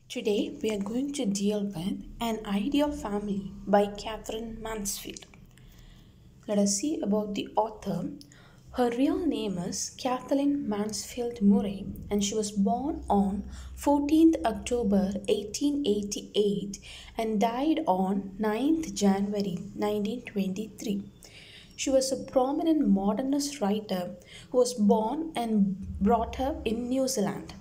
Today we are going to deal with An Ideal Family by Katherine Mansfield. Let us see about the author. Her real name is Kathleen Mansfield Murray, and she was born on 14th October 1888 and died on 9th January 1923. She was a prominent modernist writer who was born and brought up in New Zealand.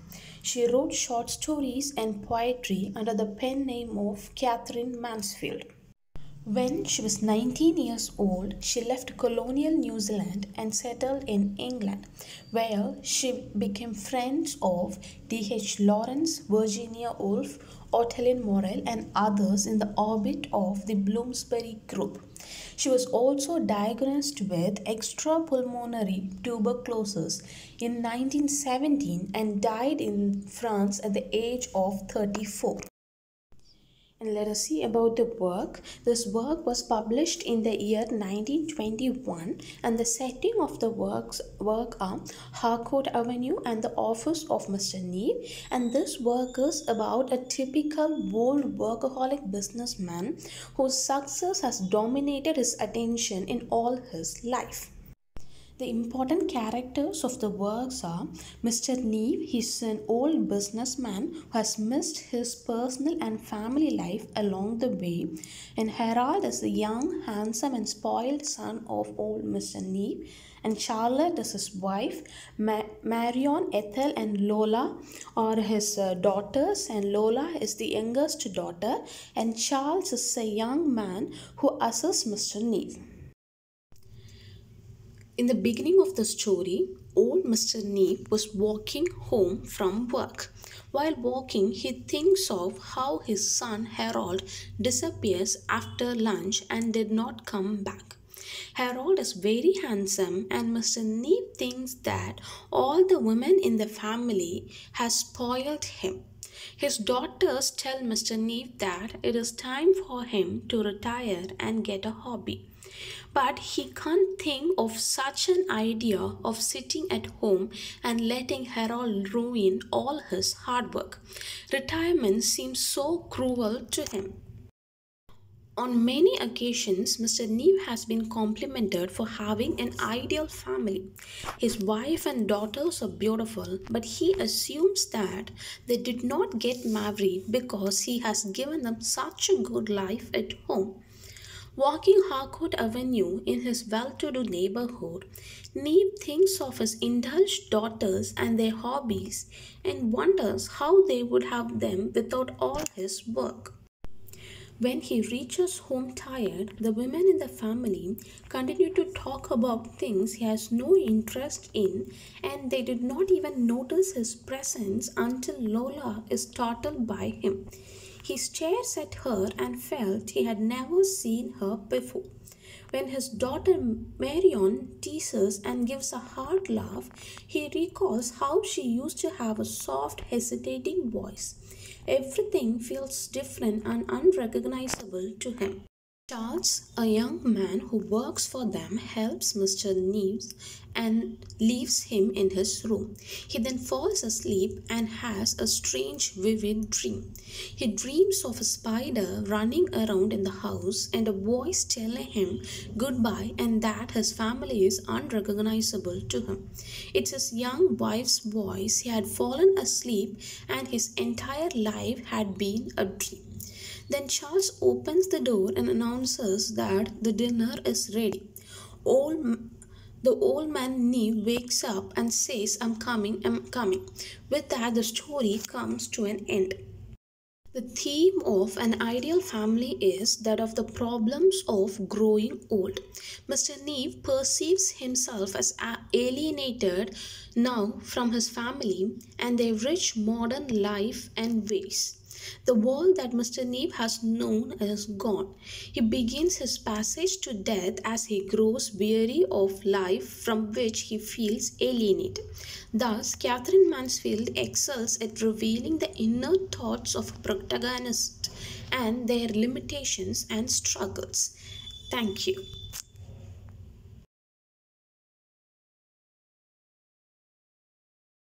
She wrote short stories and poetry under the pen name of Katherine Mansfield. When she was 19 years old, she left colonial New Zealand and settled in England, where she became friends of D.H. Lawrence, Virginia Woolf, Ottilie Morrell, and others in the orbit of the Bloomsbury Group. She was also diagnosed with extrapulmonary tuberculosis in 1917 and died in France at the age of 34. And let us see about the work. This work was published in the year 1921, and the setting of the work are Harcourt Avenue and the office of Mr. Neve. And this work is about a typical bold workaholic businessman whose success has dominated his attention in all his life. The important characters of the works are Mr. Neve. He's an old businessman who has missed his personal and family life along the way, and Harold is the young, handsome, and spoiled son of old Mr. Neve, and Charlotte is his wife. Marion, Ethel, and Lola are his daughters, and Lola is the youngest daughter, and Charles is a young man who assists Mr. Neve. In the beginning of the story, old Mr. Neve was walking home from work. While walking, he thinks of how his son Harold disappears after lunch and did not come back. Harold is very handsome, and Mr. Neve thinks that all the women in the family has spoiled him. His daughters tell Mr. Neve that it is time for him to retire and get a hobby. But he can't think of such an idea of sitting at home and letting Harold ruin all his hard work. Retirement seems so cruel to him. On many occasions, Mr. Neve has been complimented for having an ideal family. His wife and daughters are beautiful, but he assumes that they did not get married because he has given them such a good life at home. Walking Harcourt Avenue in his well-to-do neighborhood, Neve thinks of his indulged daughters and their hobbies and wonders how they would have them without all his work. When he reaches home tired, the women in the family continue to talk about things he has no interest in, and they did not even notice his presence until Lola is startled by him. He stares at her and felt he had never seen her before. When his daughter Marion teases and gives a hard laugh, he recalls how she used to have a soft, hesitating voice. Everything feels different and unrecognizable to him. Charles, a young man who works for them, helps Mr. Neve and leaves him in his room. He then falls asleep and has a strange, vivid dream. He dreams of a spider running around in the house and a voice telling him goodbye and that his family is unrecognizable to him. It's his young wife's voice. He had fallen asleep and his entire life had been a dream. Then Charles opens the door and announces that the dinner is ready. The old man Neve wakes up and says, I'm coming. With that, the story comes to an end. The theme of An Ideal Family is that of the problems of growing old. Mr. Neve perceives himself as alienated now from his family and their rich modern life and ways. The world that Mr. Neve has known is gone. He begins his passage to death as he grows weary of life from which he feels alienated. Thus, Katherine Mansfield excels at revealing the inner thoughts of a protagonist and their limitations and struggles. Thank you.